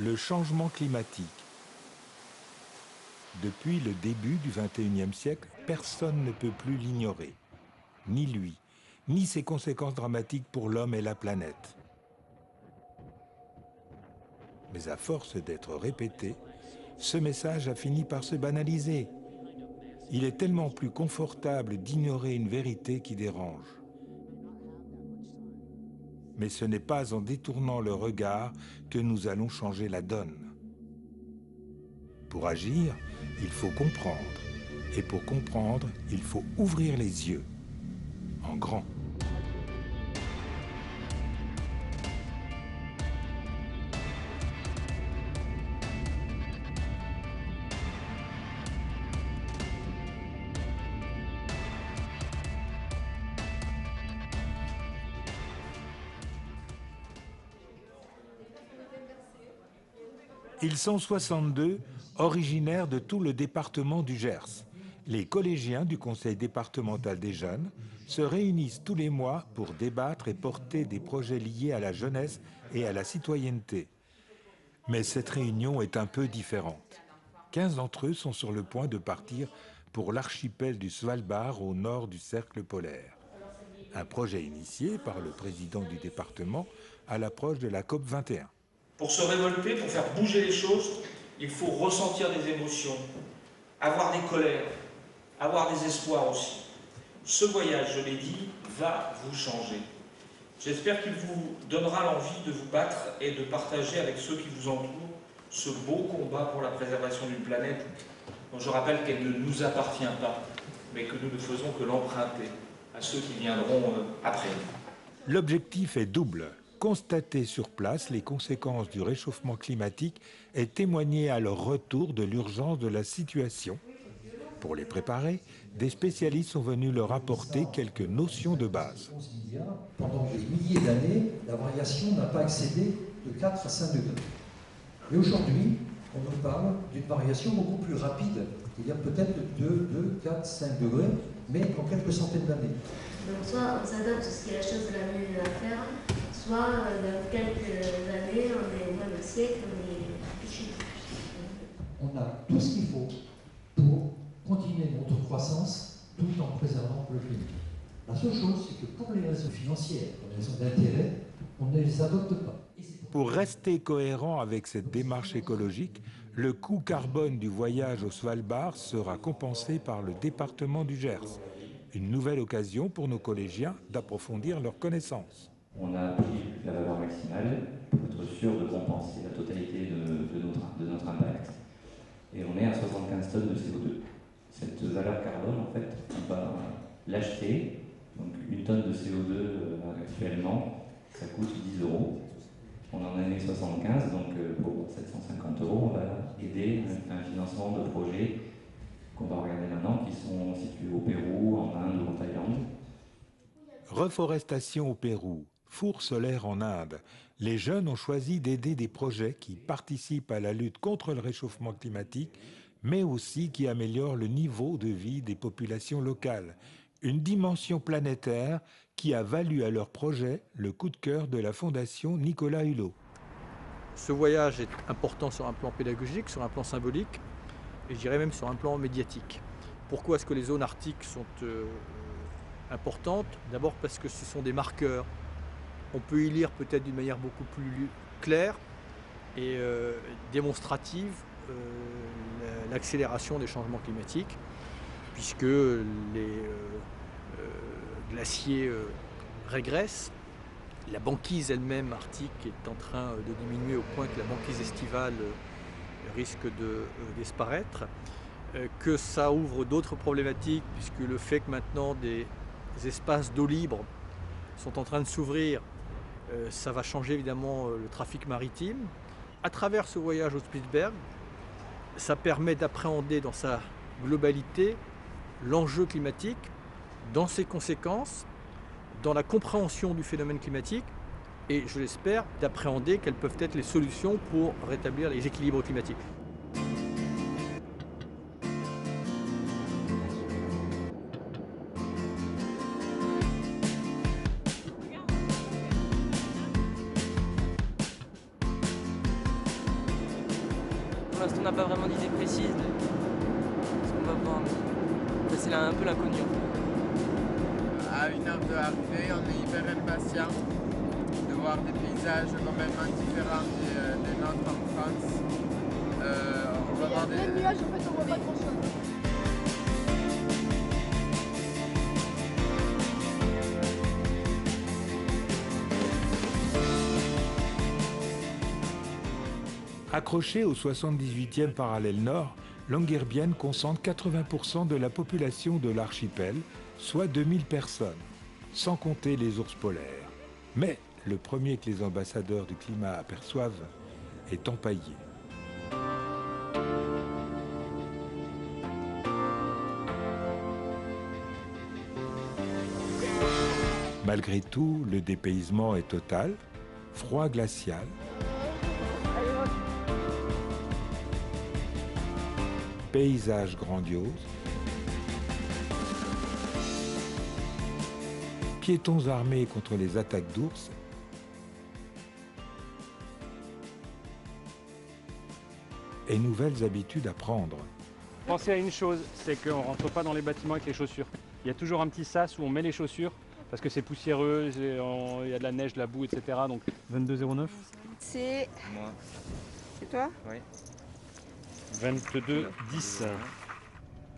le changement climatique. Depuis le début du XXIe siècle, personne ne peut plus l'ignorer. Ni lui, ni ses conséquences dramatiques pour l'homme et la planète. Mais à force d'être répété, ce message a fini par se banaliser. Il est tellement plus confortable d'ignorer une vérité qui dérange. Mais ce n'est pas en détournant le regard que nous allons changer la donne. Pour agir, il faut comprendre. Et pour comprendre, il faut ouvrir les yeux, en grand. Ils sont 62, originaires de tout le département du Gers. Les collégiens du conseil départemental des jeunes se réunissent tous les mois pour débattre et porter des projets liés à la jeunesse et à la citoyenneté. Mais cette réunion est un peu différente. 15 d'entre eux sont sur le point de partir pour l'archipel du Svalbard au nord du cercle polaire. Un projet initié par le président du département à l'approche de la COP 21. Pour se révolter, pour faire bouger les choses, il faut ressentir des émotions, avoir des colères, avoir des espoirs aussi. Ce voyage, je l'ai dit, va vous changer. J'espère qu'il vous donnera l'envie de vous battre et de partager avec ceux qui vous entourent ce beau combat pour la préservation d'une planète dont je rappelle qu'elle ne nous appartient pas, mais que nous ne faisons que l'emprunter à ceux qui viendront après nous. L'objectif est double. Constater sur place les conséquences du réchauffement climatique et témoigner à leur retour de l'urgence de la situation. Pour les préparer, des spécialistes sont venus leur apporter quelques notions de base. Pendant des milliers d'années, la variation n'a pas excédé de 4 à 5 degrés. Et aujourd'hui, on nous parle d'une variation beaucoup plus rapide. Il y a peut-être 2, 4, 5 degrés, mais en quelques centaines d'années. Donc soit on s'adapte à ce qui est la chose de la mieux à faire, soit dans quelques années, on est au moins de siècle, on est fichu. On a tout ce qu'il faut pour continuer notre croissance tout en préservant le climat. La seule chose, c'est que pour les raisons financières, pour les raisons d'intérêt, on ne les adopte pas. Pour rester cohérent avec cette démarche écologique, le coût carbone du voyage au Svalbard sera compensé par le département du Gers. Une nouvelle occasion pour nos collégiens d'approfondir leurs connaissances. On a pris la valeur maximale pour être sûr de compenser la totalité de notre impact. Et on est à 75 tonnes de CO2. Cette valeur carbone, en fait, on va l'acheter. Donc une tonne de CO2 actuellement, ça coûte 10 €. On en est 75, donc pour 750 €, on va aider un financement de projets qu'on va regarder maintenant, qui sont situés au Pérou, en Inde ou en Thaïlande. Reforestation au Pérou, four solaire en Inde. Les jeunes ont choisi d'aider des projets qui participent à la lutte contre le réchauffement climatique, mais aussi qui améliorent le niveau de vie des populations locales. Une dimension planétaire qui a valu à leur projet le coup de cœur de la Fondation Nicolas Hulot. Ce voyage est important sur un plan pédagogique, sur un plan symbolique, et je dirais même sur un plan médiatique. Pourquoi est-ce que les zones arctiques sont importantes? D'abord parce que ce sont des marqueurs. On peut y lire peut-être d'une manière beaucoup plus claire et démonstrative l'accélération des changements climatiques, puisque les glaciers régressent. La banquise elle-même arctique est en train de diminuer au point que la banquise estivale risque de disparaître, que ça ouvre d'autres problématiques, puisque le fait que maintenant des espaces d'eau libre sont en train de s'ouvrir, ça va changer évidemment le trafic maritime. À travers ce voyage au Spitzberg, ça permet d'appréhender dans sa globalité l'enjeu climatique, dans ses conséquences, dans la compréhension du phénomène climatique et, je l'espère, d'appréhender quelles peuvent être les solutions pour rétablir les équilibres climatiques. Pour l'instant, on n'a pas vraiment d'idée précise de ce qu'on va voir. Mais c'est un peu l'inconnu. À une heure de l'arrivée, on est hyper impatient de voir des paysages complètement différents des nôtres en France. On va voir des nuages, en fait, on voit pas grand-chose. Accroché au 78e parallèle nord, Longyearbyen concentre 80% de la population de l'archipel, soit 2000 personnes, sans compter les ours polaires. Mais le premier que les ambassadeurs du climat aperçoivent est empaillé. Malgré tout, le dépaysement est total, froid glacial. Paysage grandiose. Piétons armés contre les attaques d'ours. Et nouvelles habitudes à prendre. Pensez à une chose, c'est qu'on ne rentre pas dans les bâtiments avec les chaussures. Il y a toujours un petit sas où on met les chaussures parce que c'est poussiéreux, il y a de la neige, de la boue, etc. Donc 22,09. C'est... Moi. C'est toi? Oui. 22,10.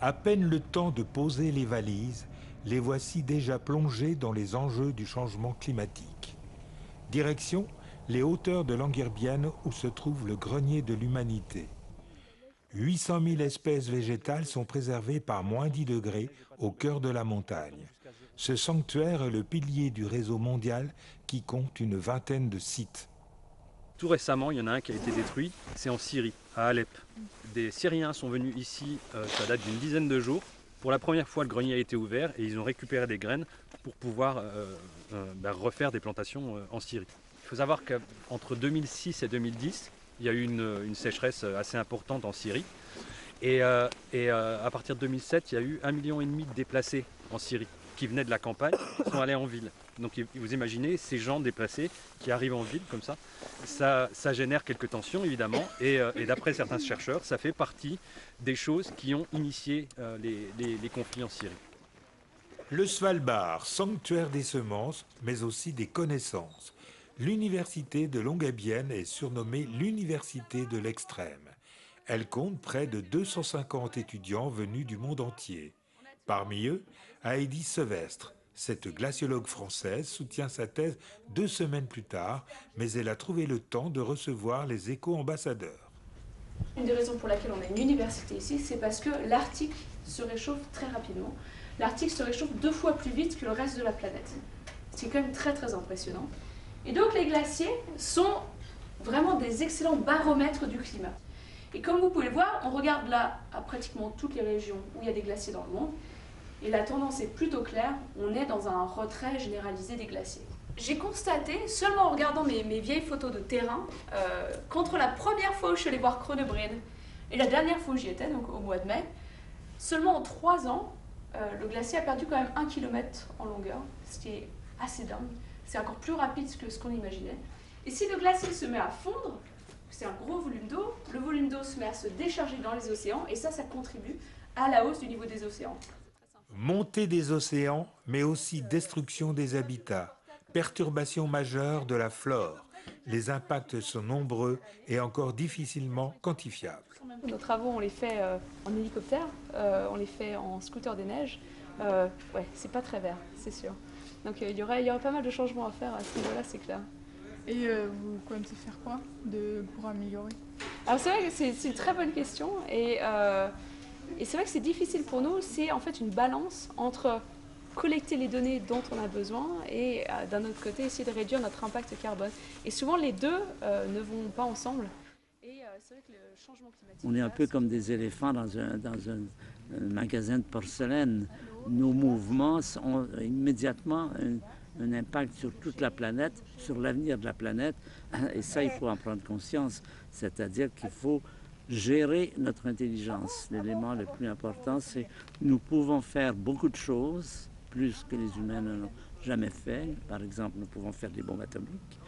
À peine le temps de poser les valises, les voici déjà plongés dans les enjeux du changement climatique. Direction, les hauteurs de Longyearbyen où se trouve le grenier de l'humanité. 800 000 espèces végétales sont préservées par moins 10 degrés au cœur de la montagne. Ce sanctuaire est le pilier du réseau mondial qui compte une vingtaine de sites. Tout récemment, il y en a un qui a été détruit, c'est en Syrie, à Alep. Des Syriens sont venus ici, ça date d'une dizaine de jours. Pour la première fois, le grenier a été ouvert et ils ont récupéré des graines pour pouvoir refaire des plantations en Syrie. Il faut savoir qu'entre 2006 et 2010, il y a eu une sécheresse assez importante en Syrie. Et à partir de 2007, il y a eu 1,5 million de déplacés en Syrie qui venaient de la campagne, sont allés en ville. Donc vous imaginez ces gens déplacés qui arrivent en ville comme ça, ça génère quelques tensions évidemment et d'après certains chercheurs, ça fait partie des choses qui ont initié les conflits en Syrie. Le Svalbard, sanctuaire des semences, mais aussi des connaissances. L'université de Longyearbyen est surnommée l'université de l'extrême. Elle compte près de 250 étudiants venus du monde entier. Parmi eux, Heidi Sevestre. Cette glaciologue française soutient sa thèse 2 semaines plus tard, mais elle a trouvé le temps de recevoir les éco-ambassadeurs. Une des raisons pour laquelle on a une université ici, c'est parce que l'Arctique se réchauffe très rapidement. L'Arctique se réchauffe 2 fois plus vite que le reste de la planète. C'est quand même très très impressionnant. Et donc les glaciers sont vraiment des excellents baromètres du climat. Et comme vous pouvez le voir, on regarde là à pratiquement toutes les régions où il y a des glaciers dans le monde. Et la tendance est plutôt claire, on est dans un retrait généralisé des glaciers. J'ai constaté, seulement en regardant mes vieilles photos de terrain, qu'entre la première fois où je suis allée voir Kronebreen et la dernière fois où j'y étais, donc au mois de mai, seulement en 3 ans, le glacier a perdu quand même 1 km en longueur, ce qui est assez dingue. C'est encore plus rapide que ce qu'on imaginait. Et si le glacier se met à fondre, c'est un gros volume d'eau, le volume d'eau se met à se décharger dans les océans et ça contribue à la hausse du niveau des océans. Montée des océans, mais aussi destruction des habitats, perturbation majeure de la flore. Les impacts sont nombreux et encore difficilement quantifiables. Nos travaux, on les fait en hélicoptère, on les fait en scooter des neiges. Ouais, c'est pas très vert, c'est sûr. Donc il y aurait pas mal de changements à faire à ce niveau-là, c'est clair. Et vous comptez faire quoi pour améliorer? Alors c'est vrai que c'est une très bonne question et c'est vrai que c'est difficile pour nous, c'est en fait une balance entre collecter les données dont on a besoin et d'un autre côté essayer de réduire notre impact carbone. Et souvent les deux ne vont pas ensemble. Et c'est vrai que le changement climatique... On est un peu comme des éléphants dans un magasin de porcelaine. Nos mouvements ont immédiatement un impact sur toute la planète, sur l'avenir de la planète. Et ça, il faut en prendre conscience. C'est-à-dire qu'il faut gérer notre intelligence. L'élément le plus important, c'est que nous pouvons faire beaucoup de choses, plus que les humains ne l'ont jamais fait. Par exemple, nous pouvons faire des bombes atomiques.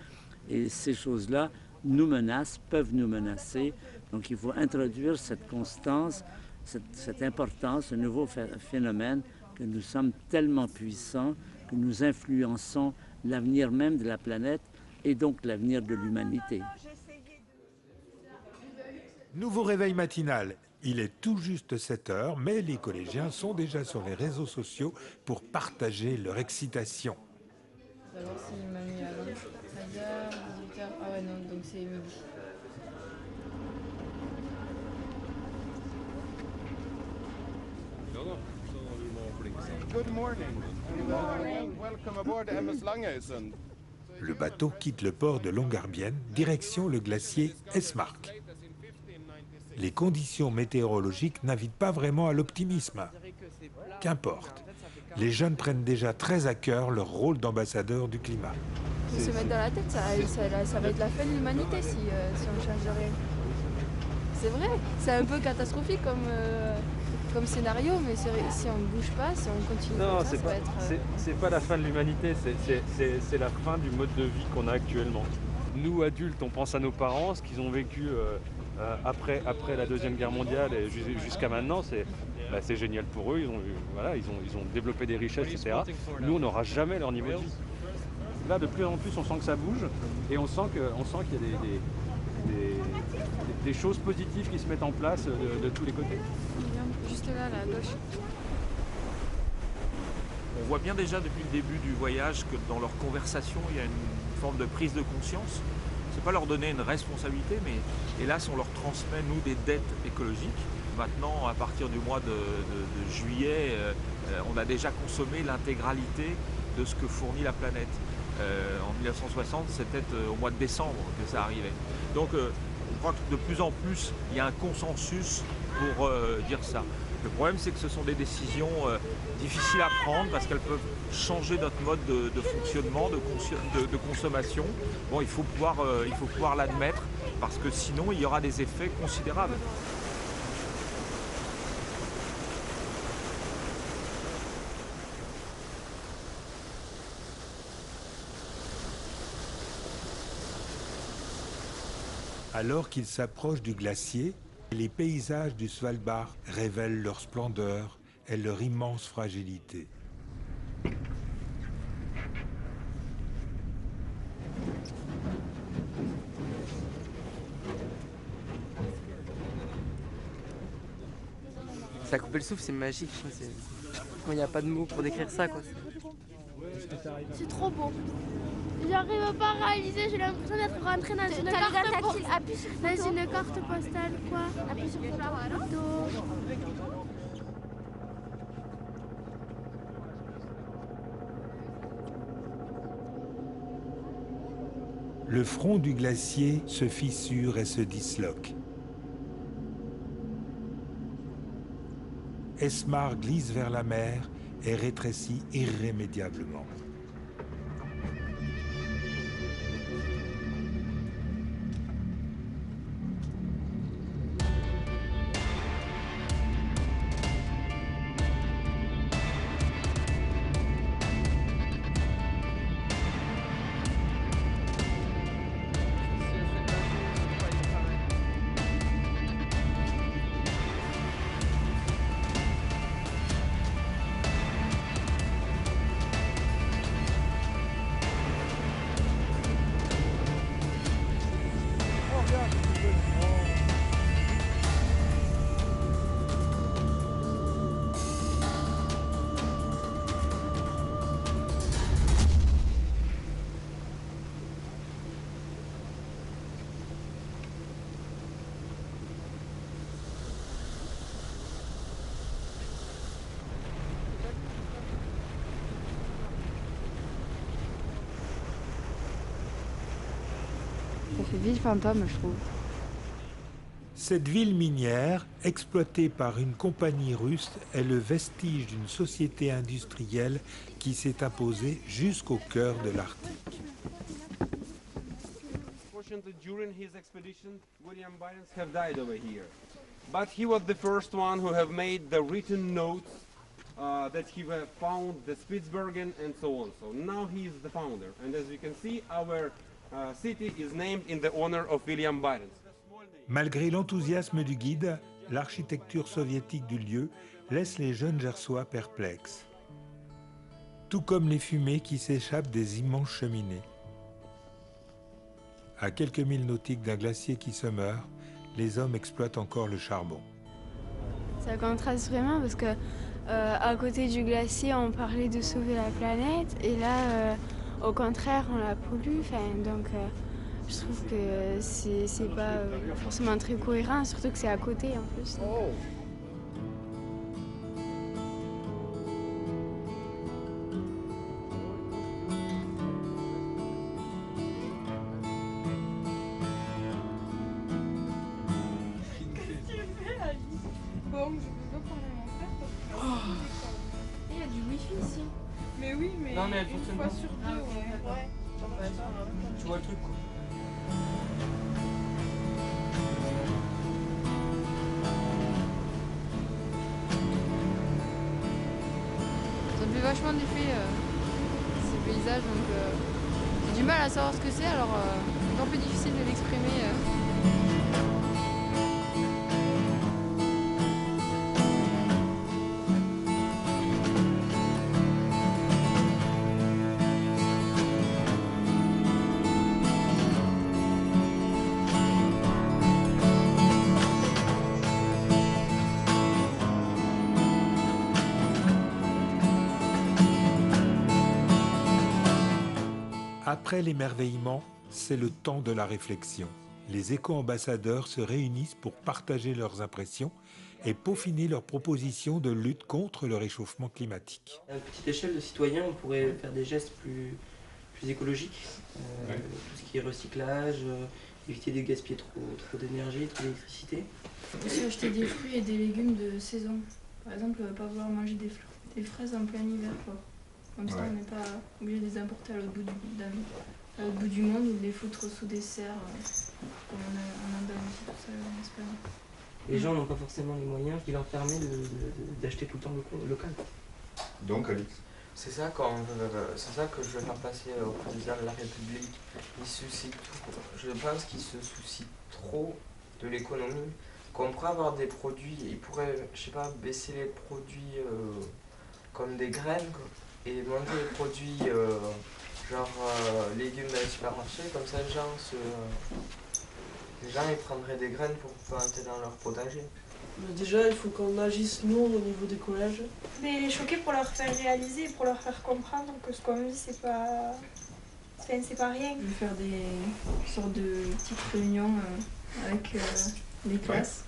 Et ces choses-là nous menacent, peuvent nous menacer. Donc il faut introduire cette constance, cette importance, ce nouveau phénomène que nous sommes tellement puissants, que nous influençons l'avenir même de la planète et donc l'avenir de l'humanité. Nouveau réveil matinal. Il est tout juste 7 heures, mais les collégiens sont déjà sur les réseaux sociaux pour partager leur excitation. Alors s'il m'a mis à 13h, 18h, ah ouais non, donc c'est midi. Good morning. Welcome aboard MS Langeisen. Le bateau quitte le port de Longyearbyen, direction le glacier Esmark. Les conditions météorologiques n'invitent pas vraiment à l'optimisme. Qu'importe, les jeunes prennent déjà très à cœur leur rôle d'ambassadeur du climat. Il faut se mettre dans la tête, ça va être la fin de l'humanité si on ne change rien. C'est vrai, c'est un peu catastrophique comme scénario, mais si on ne bouge pas, si on continue comme ça, ça va être... C'est pas la fin de l'humanité, c'est la fin du mode de vie qu'on a actuellement. Nous, adultes, on pense à nos parents, ce qu'ils ont vécu après la Deuxième Guerre mondiale et jusqu'à maintenant, c'est génial pour eux, ils ont développé des richesses, etc. Nous, on n'aura jamais leur niveau de vie. Là, de plus en plus, on sent que ça bouge et on sent qu'il y a des choses positives qui se mettent en place de tous les côtés. Juste là, à gauche. On voit bien déjà depuis le début du voyage que dans leur conversation, il y a une forme de prise de conscience. C'est pas leur donner une responsabilité, mais hélas, on leur transmet, nous, des dettes écologiques. Maintenant, à partir du mois de juillet, on a déjà consommé l'intégralité de ce que fournit la planète. En 1960, c'était au mois de décembre que ça arrivait. Donc, je crois que de plus en plus, il y a un consensus pour dire ça. Le problème, c'est que ce sont des décisions difficiles à prendre parce qu'elles peuvent changer notre mode de fonctionnement, de consommation. Bon, il faut pouvoir l'admettre parce que sinon, il y aura des effets considérables. Alors qu'ils s'approchent du glacier, les paysages du Svalbard révèlent leur splendeur et leur immense fragilité. Ça a coupé le souffle, c'est magique. Il n'y a pas de mots pour décrire ça. C'est trop beau. J'arrive pas à réaliser, j'ai l'impression d'être rentrée dans une carte postale, quoi. Appuie sur photo. Le front du glacier se fissure et se disloque. Esmark glisse vers la mer et rétrécit irrémédiablement. Ça fait ville fantôme, je trouve. Cette ville minière, exploitée par une compagnie russe, est le vestige d'une société industrielle qui s'est imposée jusqu'au cœur de l'Arctique. During his expedition, William Barents have died over here. But he was the first one who have made the written notes that he have found the Spitsbergen and so on. So now he is the founder. And as you can see, our city is named in the honor of William Byron. Malgré l'enthousiasme du guide, l'architecture soviétique du lieu laisse les jeunes Gersois perplexes. Tout comme les fumées qui s'échappent des immenses cheminées. À quelques milles nautiques d'un glacier qui se meurt, les hommes exploitent encore le charbon. Ça contraste vraiment parce que à côté du glacier, on parlait de sauver la planète et là, au contraire, on la pollue. Donc, je trouve que c'est pas forcément très cohérent, surtout que c'est à côté en plus. Il y a du wifi ici. Mais oui, mais Non, mais elle une fonctionne fois pas. sur deux, ouais. Tu vois le truc, quoi. Ça me fait vachement d'effet ces paysages, donc j'ai du mal à savoir ce que c'est, alors c'est un peu difficile de l'exprimer. Après l'émerveillement, c'est le temps de la réflexion. Les éco-ambassadeurs se réunissent pour partager leurs impressions et peaufiner leurs propositions de lutte contre le réchauffement climatique. À petite échelle de citoyens, on pourrait faire des gestes plus écologiques. Tout ce qui est recyclage, éviter de gaspiller trop d'énergie, trop d'électricité. Aussi acheter des fruits et des légumes de saison. Par exemple, pas vouloir manger des fraises en plein hiver, quoi. Comme ça, on n'est pas obligé de les importer à l'autre bout du monde ou de les foutre sous des serres, comme en Indonésie, tout ça, en Espagne. Les gens n'ont pas forcément les moyens qui leur permettent d'acheter tout le temps local. Donc, Alix? C'est ça que je veux faire passer au président de la République. Je pense qu'il se soucie trop de l'économie. Qu'on pourrait avoir des produits, il pourrait, je sais pas, baisser les produits comme des graines et monter les produits légumes dans les supermarchés. Comme ça, les gens ils prendraient des graines pour planter dans leur potager. Déjà, il faut qu'on agisse nous au niveau des collèges. Mais les choquer pour leur faire réaliser, pour leur faire comprendre que ce qu'on vit, c'est pas rien. Je vais faire des sortes de petites réunions avec les classes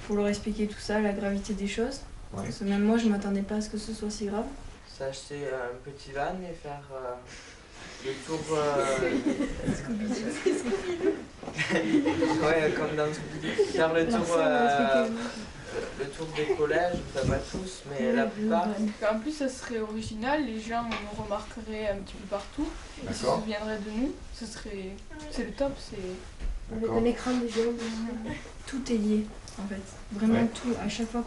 pour leur expliquer tout ça, la gravité des choses. Ouais. Parce que même moi, je m'attendais pas à ce que ce soit si grave. S'acheter un petit van et faire le tour. Ouais, comme dans Scooby-Doo. Faire le tour des collèges, enfin pas tous, mais la plupart. En plus, ça serait original, les gens nous remarqueraient un petit peu partout, ils se souviendraient de nous, c'est le top, c'est... Avec un écran de géant. Tout est lié, en fait. Vraiment tout. À chaque fois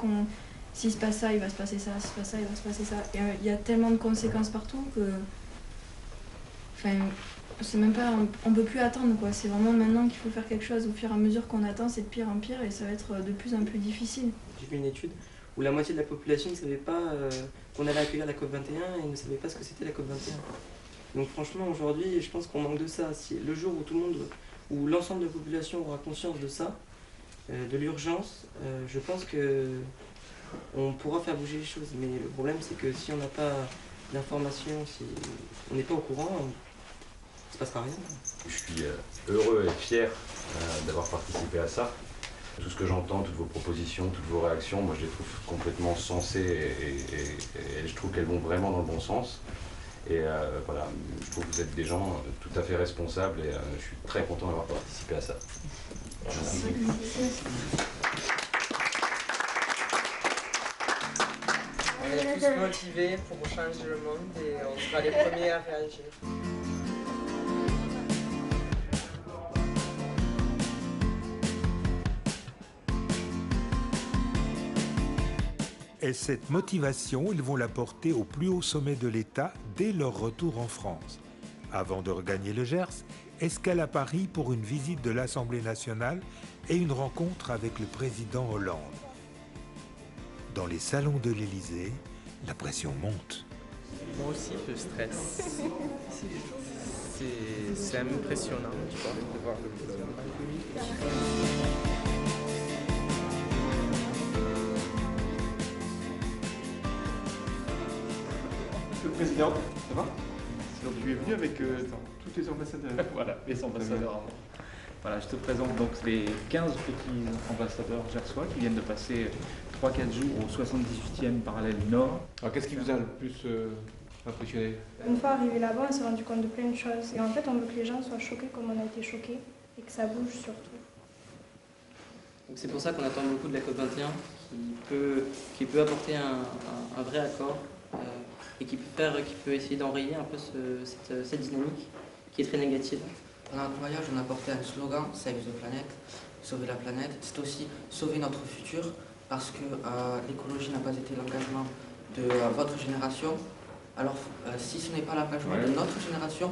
s'il se passe ça, il va se passer ça, s'il se passe ça, il va se passer ça. Et il y a tellement de conséquences partout que... Enfin, c'est même pas... On peut plus attendre, quoi. C'est vraiment maintenant qu'il faut faire quelque chose. Au fur et à mesure qu'on attend, c'est de pire en pire et ça va être de plus en plus difficile. J'ai fait une étude où la moitié de la population ne savait pas qu'on allait accueillir la COP21 et ne savait pas ce que c'était la COP21. Donc franchement, aujourd'hui, je pense qu'on manque de ça. Si le jour où l'ensemble de la population aura conscience de ça, de l'urgence, je pense que on pourra faire bouger les choses. Mais le problème, c'est que si on n'a pas d'informations, si on n'est pas au courant, il ne se passera rien. Je suis heureux et fier d'avoir participé à ça. Tout ce que j'entends, toutes vos propositions, toutes vos réactions, moi je les trouve complètement sensées et je trouve qu'elles vont vraiment dans le bon sens. Et voilà, je trouve que vous êtes des gens tout à fait responsables et je suis très content d'avoir participé à ça. Merci. On est tous motivés pour changer le monde et on sera les premiers à réagir. Et cette motivation, ils vont la porter au plus haut sommet de l'État dès leur retour en France. Avant de regagner le Gers, escale à Paris pour une visite de l'Assemblée nationale et une rencontre avec le président Hollande. Dans les salons de l'Élysée, la pression monte. Moi aussi, je stresse. C'est impressionnant, tu vois, de voir le Monsieur le Président, ça va? Donc tu es venu avec tous tes ambassadeurs. Voilà, les ambassadeurs. Voilà, je te présente donc les 15 petits ambassadeurs gersois qui viennent de passer 3-4 jours au 78e parallèle nord. Alors qu'est-ce qui vous a le plus impressionné? Une fois arrivé là-bas, on s'est rendu compte de plein de choses. Et en fait, on veut que les gens soient choqués comme on a été choqués et que ça bouge surtout. C'est pour ça qu'on attend beaucoup de la COP21 qui peut apporter un vrai accord et qui peut essayer d'enrayer un peu cette dynamique qui est très négative. Pendant notre voyage, on a porté un slogan « Save the Planet », sauver la planète. C'est aussi sauver notre futur parce que l'écologie n'a pas été l'engagement de votre génération. Alors si ce n'est pas l'engagement de notre génération,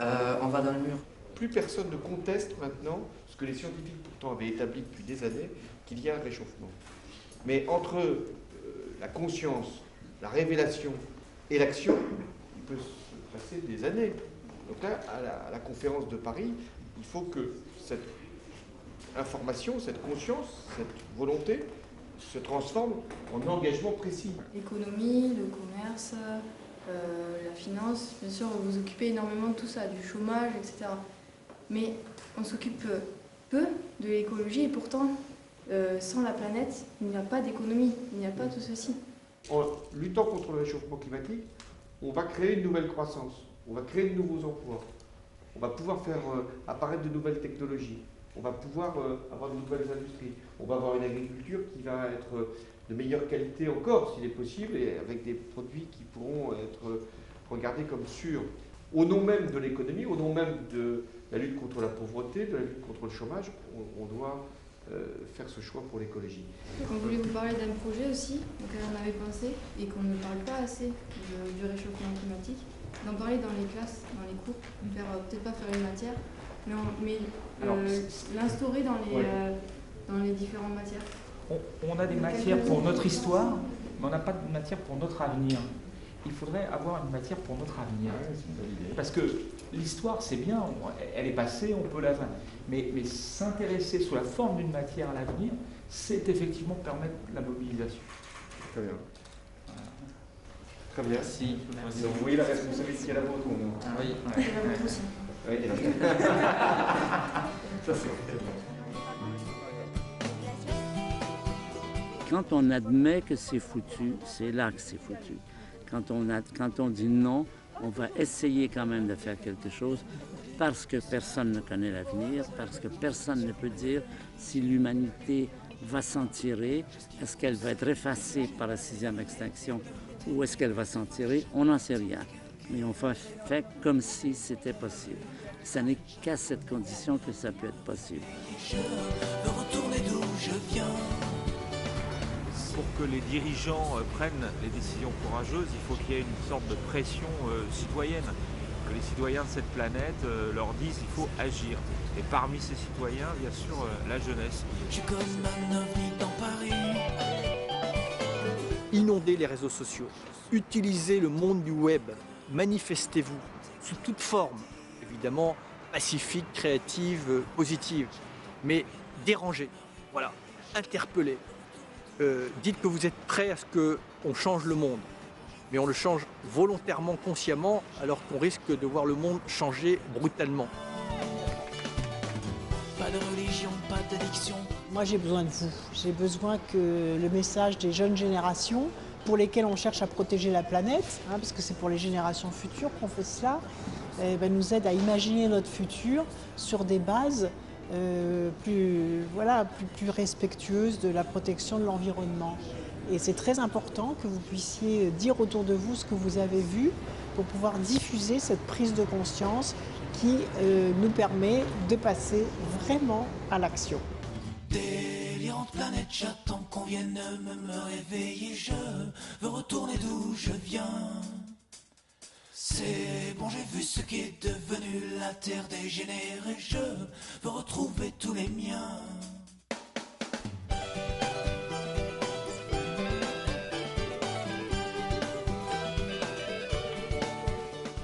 on va dans le mur. Plus personne ne conteste maintenant ce que les scientifiques pourtant avaient établi depuis des années, qu'il y a un réchauffement. Mais entre la conscience, la révélation et l'action, il peut se passer des années. Donc là, à la conférence de Paris, il faut que cette information, cette conscience, cette volonté se transforme en engagement précis. L'économie, le commerce, la finance, bien sûr, vous vous occupez énormément de tout ça, du chômage, etc. Mais on s'occupe peu de l'écologie et pourtant, sans la planète, il n'y a pas d'économie, il n'y a pas tout ceci. En luttant contre le réchauffement climatique, on va créer une nouvelle croissance. On va créer de nouveaux emplois, on va pouvoir faire apparaître de nouvelles technologies, on va pouvoir avoir de nouvelles industries, on va avoir une agriculture qui va être de meilleure qualité encore s'il est possible et avec des produits qui pourront être regardés comme sûrs. Au nom même de l'économie, au nom même de la lutte contre la pauvreté, de la lutte contre le chômage, on doit faire ce choix pour l'écologie. On voulait vous parler d'un projet aussi auquel on avait pensé et qu'on ne parle pas assez du réchauffement climatique. D'en parler dans les classes, dans les cours, peut-être pas faire une matière, mais l'instaurer dans les différentes matières. On a des matières pour notre histoire, mais on n'a pas de matière pour notre avenir. Il faudrait avoir une matière pour notre avenir. Parce que l'histoire, c'est bien, elle est passée, on peut la... Mais s'intéresser sous la forme d'une matière à l'avenir, c'est effectivement permettre la mobilisation. Très bien. Très bien. Merci. Donc, vous voyez la responsabilité à la vôtre ou non? Oui. Ouais. La vôtre aussi. Oui, et ça, c'est Quand on admet que c'est foutu, c'est là que c'est foutu. Quand on dit non, on va essayer quand même de faire quelque chose parce que personne ne connaît l'avenir, parce que personne ne peut dire si l'humanité va s'en tirer, est-ce qu'elle va être effacée par la 6e extinction ou est-ce qu'elle va s'en tirer, on n'en sait rien. Mais on fait comme si c'était possible. Ce n'est qu'à cette condition que ça peut être possible. Je veux retourner d'où je viens. Pour que les dirigeants prennent les décisions courageuses, il faut qu'il y ait une sorte de pression citoyenne. Que les citoyens de cette planète leur disent qu'il faut agir. Et parmi ces citoyens, bien sûr, la jeunesse. Je suis comme un ovni dans Paris. Inondez les réseaux sociaux, utilisez le monde du web, manifestez-vous sous toute forme, évidemment pacifique, créative, positive, mais dérangez, voilà, interpellez. Dites que vous êtes prêts à ce qu'on change le monde, mais on le change volontairement, consciemment, alors qu'on risque de voir le monde changer brutalement. Pas de religion, pas d'addiction. Moi j'ai besoin de vous. J'ai besoin que le message des jeunes générations, pour lesquelles on cherche à protéger la planète, parce que c'est pour les générations futures qu'on fait cela, nous aide à imaginer notre futur sur des bases plus respectueuses de la protection de l'environnement. Et c'est très important que vous puissiez dire autour de vous ce que vous avez vu pour pouvoir diffuser cette prise de conscience qui nous permet de passer vraiment à l'action. Délirante planète, j'attends qu'on vienne me réveiller. Je veux retourner d'où je viens. C'est bon, j'ai vu ce qui est devenu la terre dégénérée. Je veux retrouver tous les miens.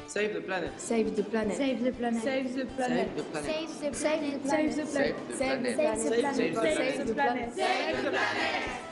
Save the planet. Save the planet. Save the planet. Save the planet. Save the planet. Save the planet. Save the planet. Save the planet. Save the planet. Save the planet. Save the planet. Save the planet.